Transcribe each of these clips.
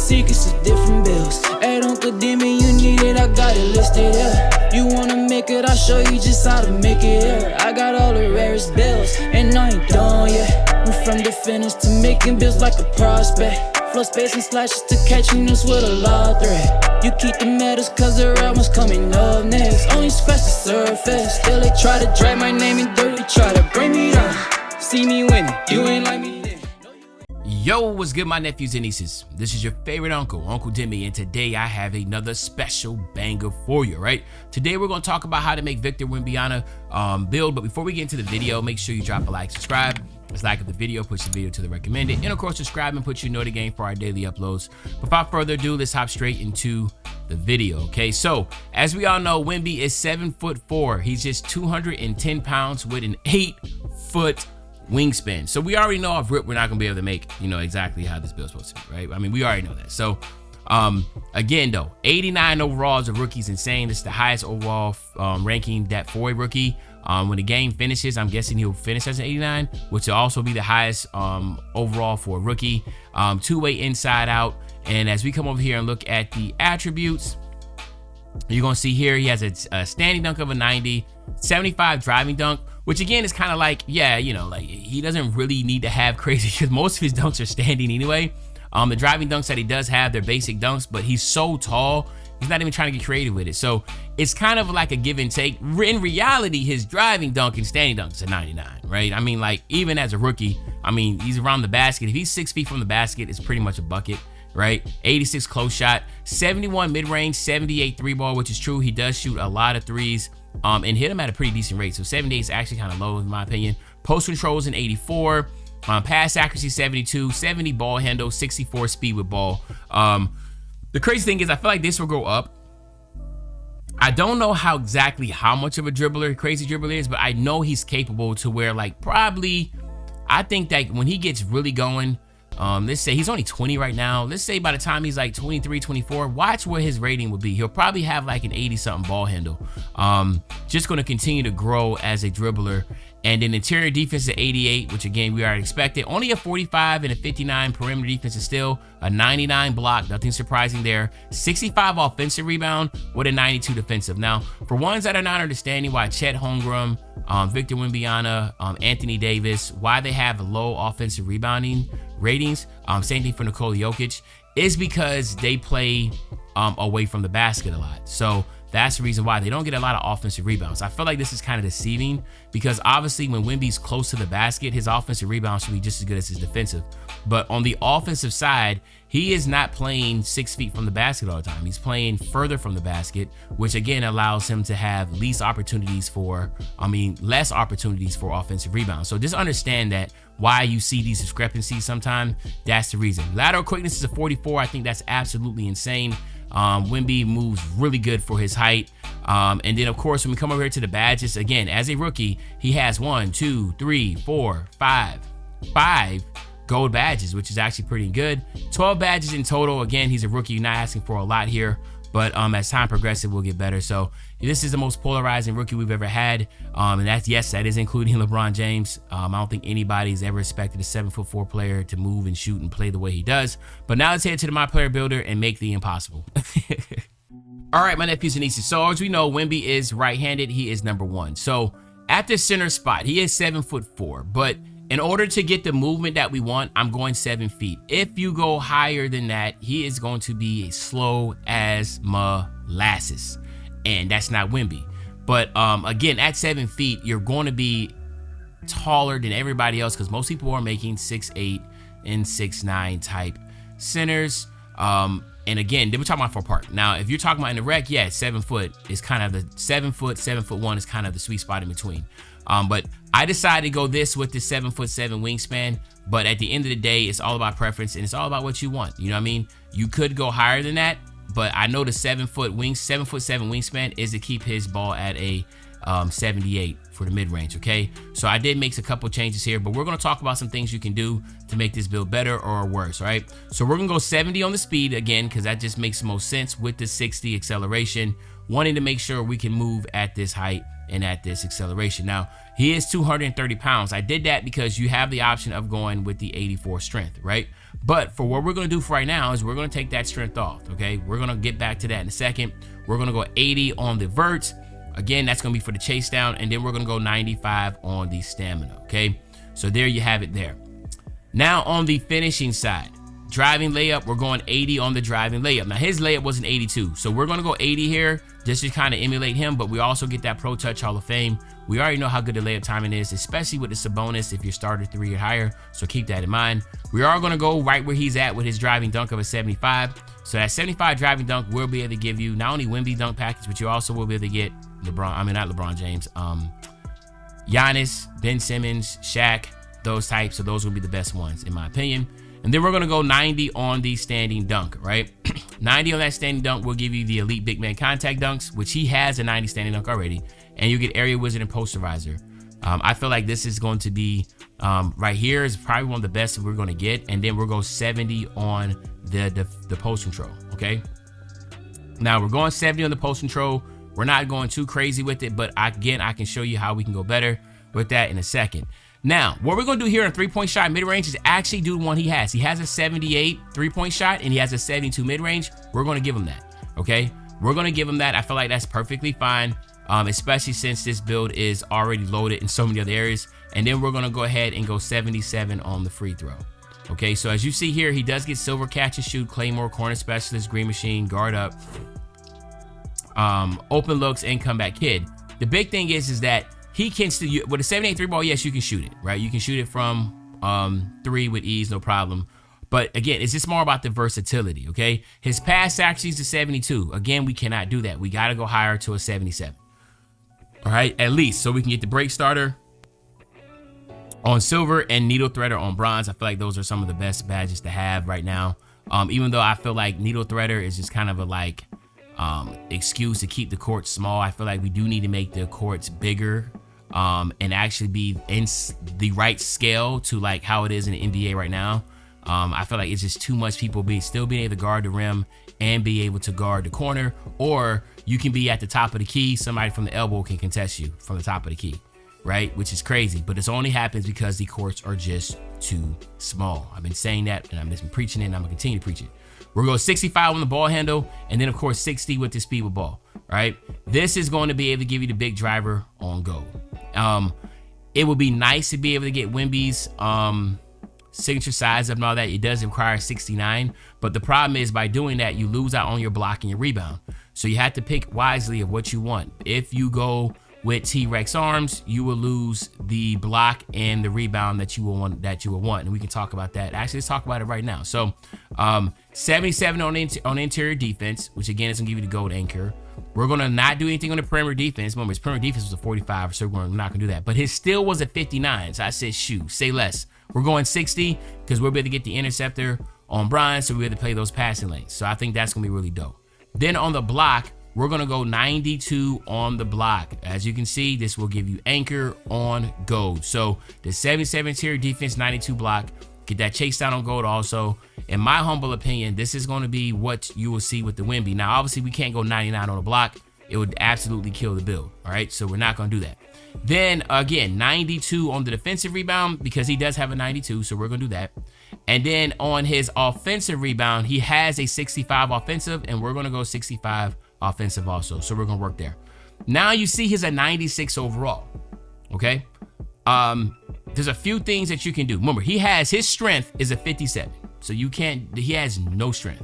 secrets of different bills. At Uncle Demi, you need it, I got it listed, yeah. You wanna make it, I'll show you just how to make it, yeah. I got all the rarest bills, and I ain't done yet. Went from the finish to making bills like a prospect. Flow space and slashes to catching us with a lot of threat. You keep the medals cause the right one's coming up next. Only scratch the surface, still they try to drag my name in dirt. They try to bring me down, see me winning, you ain't like me then. Yo, what's good, my nephews and nieces? This is your favorite uncle, Uncle Demi, and today I have another special banger for you, right? Today we're going to talk about how to make Victor Wembanyama build, but before we get into the video, make sure you drop a like, subscribe. Let's like the video, push the video to the recommended, and of course subscribe and put you know the game for our daily uploads. Without further ado, let's hop straight into the video, okay? So, as we all know, Wemby is 7'4". He's just 210 pounds with an 8-foot wingspan. So we already know off rip we're not gonna be able to make, exactly how this build's supposed to be, right? I mean, we already know that. So again though, 89 overall as a rookie is insane. This is the highest overall ranking that for a rookie. When the game finishes, I'm guessing he'll finish as an 89, which will also be the highest overall for a rookie. Two-way inside out. And as we come over here and look at the attributes, you're gonna see here he has a standing dunk of a 90, 75 driving dunk, which again is kind of like, yeah, like he doesn't really need to have crazy because most of his dunks are standing anyway. The driving dunks that he does have, they're basic dunks, but he's so tall, he's not even trying to get creative with it. So it's kind of like a give and take. In reality, his driving dunk and standing dunk is a 99, right? I mean, like even as a rookie, I mean, he's around the basket. If he's 6 feet from the basket, it's pretty much a bucket, right? 86 close shot, 71 mid-range, 78 three ball, which is true. He does shoot a lot of threes and hit them at a pretty decent rate. So 78 is actually kind of low in my opinion. Post controls in 84. Pass accuracy 72, 70 ball handle, 64 speed with ball. The crazy thing is I feel like this will go up. I don't know exactly how much of a crazy dribbler is, but I know he's capable to where like probably, I think that when he gets really going, let's say he's only 20 right now. Let's say by the time he's like 23, 24, watch what his rating would be. He'll probably have like an 80 something ball handle. Just going to continue to grow as a dribbler. And then interior defense at 88, which again, we already expected. Only a 45 and a 59 perimeter defense is still a 99 block. Nothing surprising there. 65 offensive rebound with a 92 defensive. Now, for ones that are not understanding why Chet Holmgren, Victor Wembanyama, Anthony Davis, why they have low offensive rebounding ratings, same thing for Nikola Jokic, is because they play away from the basket a lot. So that's the reason why they don't get a lot of offensive rebounds. I feel like this is kind of deceiving because obviously when Wemby's close to the basket, his offensive rebounds should be just as good as his defensive. But on the offensive side, he is not playing 6 feet from the basket all the time. He's playing further from the basket, which again allows him to have less opportunities for offensive rebounds. So just understand that why you see these discrepancies sometimes, that's the reason. Lateral quickness is a 44. I think that's absolutely insane. Wemby moves really good for his height. And then of course, when we come over here to the badges, again, as a rookie, he has 5 gold badges, which is actually pretty good. 12 badges in total. Again, he's a rookie, not asking for a lot here, but as time progresses, we'll get better. So this is the most polarizing rookie we've ever had. And that is including LeBron James. I don't think anybody's ever expected a 7'4" player to move and shoot and play the way he does. But now let's head to the My Player Builder and make the impossible. All right, my nephews and nieces. So as we know, Wemby is right-handed. He is number 1. So at the center spot, he is 7'4", but in order to get the movement that we want, I'm going 7 feet. If you go higher than that, he is going to be as slow as molasses. And that's not Wemby. But again, at 7 feet, you're going to be taller than everybody else because most people are making 6'8" and 6'9" type centers. And again, we're talking about for park. Now, if you're talking about in the rec, yeah, 7 foot is kind of the 7'1" is kind of the sweet spot in between. But I decided to go this with the 7'7" wingspan. But at the end of the day, it's all about preference and it's all about what you want. You know what I mean? You could go higher than that, but I know the 7'7" wingspan is to keep his ball at a 78 for the mid-range, okay? So I did make a couple changes here, but we're going to talk about some things you can do to make this build better or worse, right? So we're going to go 70 on the speed again, because that just makes the most sense with the 60 acceleration. wanting to make sure we can move at this height and at this acceleration. Now, he is 230 pounds. I did that because you have the option of going with the 84 strength, right? But for what we're going to do for right now is we're going to take that strength off, okay? We're going to get back to that in a second. We're going to go 80 on the vert. Again, that's going to be for the chase down, and then we're going to go 95 on the stamina, okay? So there you have it there. Now on the finishing side, driving layup, we're going 80 on the driving layup. Now his layup was an 82, so we're going to go 80 here just to kind of emulate him, but we also get that Pro Touch Hall of Fame. We already know how good the layup timing is, especially with the Sabonis if you're starter 3 or higher, so keep that in mind. We are going to go right where he's at with his driving dunk of a 75. So that 75 driving dunk will be able to give you not only Wemby dunk package, but you also will be able to get Giannis, Ben Simmons, Shaq, those types. So those will be the best ones in my opinion. And then we're going to go 90 on the standing dunk, right? 90 on that standing dunk will give you the elite big man contact dunks, which he has a 90 standing dunk already. And you get area wizard and posterizer. I feel like this is going to be right here is probably one of the best that we're going to get. And then we'll go 70 on the post control, okay? Now we're going 70 on the post control. We're not going too crazy with it, but again, I can show you how we can go better with that in a second. Now, what we're going to do here on three-point shot mid-range is actually do the one he has. He has a 78 three-point shot, and he has a 72 mid-range. We're going to give him that, okay? We're going to give him that. I feel like that's perfectly fine, especially since this build is already loaded in so many other areas. And then we're going to go ahead and go 77 on the free throw. Okay, so as you see here, he does get silver catch and shoot, Claymore, corner specialist, green machine, guard up, open looks, and comeback kid. The big thing is that he can still, with a 78 3 ball, yes, you can shoot it, right? You can shoot it from 3 with ease, no problem. But again, it's just more about the versatility, okay? His pass accuracy is a 72. Again, we cannot do that. We got to go higher to a 77. All right, at least, so we can get the break starter on silver and needle threader on bronze. I feel like those are some of the best badges to have right now. Even though I feel like needle threader is just kind of a excuse to keep the courts small. I feel like we do need to make the courts bigger and actually be in the right scale to like how it is in the NBA right now. I feel like it's just too much people still being able to guard the rim and be able to guard the corner, or you can be at the top of the key. Somebody from the elbow can contest you from the top of the key, right? Which is crazy, but this only happens because the courts are just too small. I've been saying that and I've been preaching it and I'm gonna continue to preach it. We're going 65 on the ball handle, and then of course 60 with the speed with ball, right? This is going to be able to give you the big driver on go. It would be nice to be able to get Wemby's signature size up and all that. It does require 69, but the problem is by doing that, you lose out on your block and your rebound. So you have to pick wisely of what you want. If you go with T-Rex arms, you will lose the block and the rebound that you will want. And we can talk about that. Actually, let's talk about it right now. So 77 on interior defense, which again is gonna give you the gold anchor. We're gonna not do anything on the perimeter defense. Remember, his perimeter defense was a 45, so we're not gonna do that. But his steal was a 59, so I said, shoot, say less. We're going 60 because we'll be able to get the interceptor on bronze, so we'll be able to play those passing lanes. So I think that's gonna be really dope. Then on the block, we're gonna go 92 on the block. As you can see, this will give you anchor on gold. So the 77 interior defense, 92 block, get that chase down on gold also. In my humble opinion, this is gonna be what you will see with the Wemby. Now, obviously we can't go 99 on the block. It would absolutely kill the build, all right? So we're not gonna do that. Then again, 92 on the defensive rebound because he does have a 92, so we're gonna do that. And then on his offensive rebound, he has a 65 offensive, and we're gonna go 65 offensive also. So we're gonna work there. Now you see he's a 96 overall, okay? There's a few things that you can do. Remember, his strength is a 57, so he has no strength.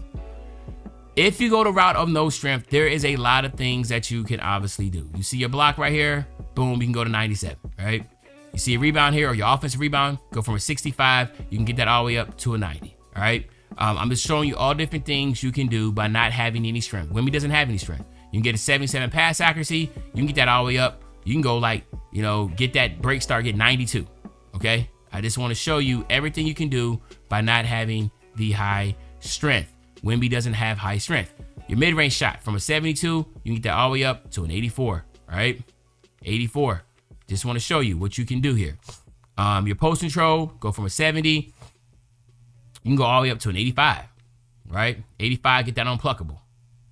If you go the route of no strength, there is a lot of things that you can obviously do. You see your block right here, boom, you can go to 97, right? You see a rebound here, or your offensive rebound, go from a 65, you can get that all the way up to a 90, all right? I'm just showing you all different things you can do by not having any strength. Wemby doesn't have any strength. You can get a 77 pass accuracy, you can get that all the way up. You can go get that break start, get 92, okay? I just want to show you everything you can do by not having the high strength. Wemby doesn't have high strength. Your mid-range shot from a 72, you can get that all the way up to an 84, all right? 84. Just want to show you what you can do here. Your post control, go from a 70, you can go all the way up to an 85, right? 85, get that unpluckable.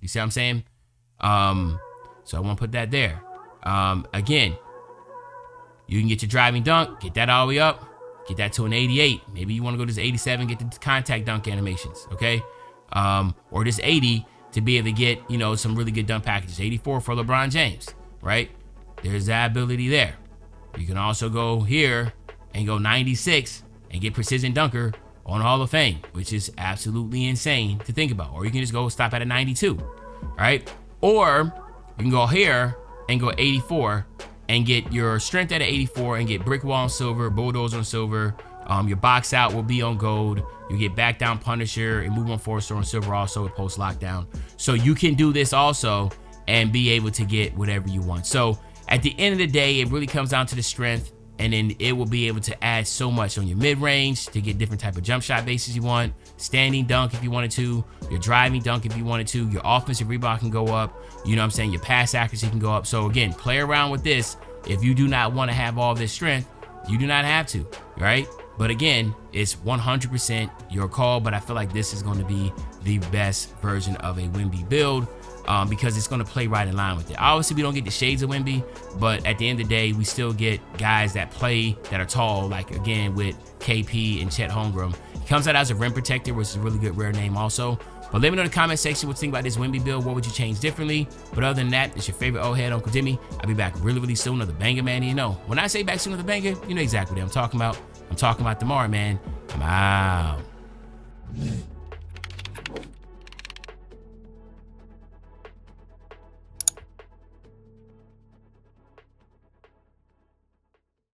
You see what I'm saying? So I want to put that there. Again, you can get your driving dunk, get that all the way up, get that to an 88. Maybe you want to go to this 87, get the contact dunk animations, okay? Or this 80 to be able to get, some really good dunk packages. 84 for LeBron James, right? There's that ability there. You can also go here and go 96 and get precision dunker on Hall of Fame, which is absolutely insane to think about. Or you can just go stop at a 92, right? Or you can go here and go 84 and get your strength at an 84 and get brick wall on silver, bulldozer on silver. Your box out will be on gold. You get back down Punisher and move on Forcer on silver also with post lockdown. So you can do this also and be able to get whatever you want. So at the end of the day, it really comes down to the strength, and then it will be able to add so much on your mid-range to get different type of jump shot bases you want, standing dunk if you wanted to, your driving dunk if you wanted to, your offensive rebound can go up, your pass accuracy can go up. So again, play around with this. If you do not want to have all this strength, you do not have to, right? But again, it's 100% your call, but I feel like this is going to be the best version of a Wemby build because it's going to play right in line with it. Obviously, we don't get the shades of Wemby, but at the end of the day, we still get guys that play that are tall, like again with KP and Chet Holmgren. He comes out as a rim protector, which is a really good rare name also. But let me know in the comment section what you think about this Wemby build. What would you change differently? But other than that, it's your favorite old head, Uncle Demi. I'll be back really, really soon. Another banger, man. When I say back soon, another banger, you know exactly what I'm talking about. I'm talking about tomorrow, man. I'm out.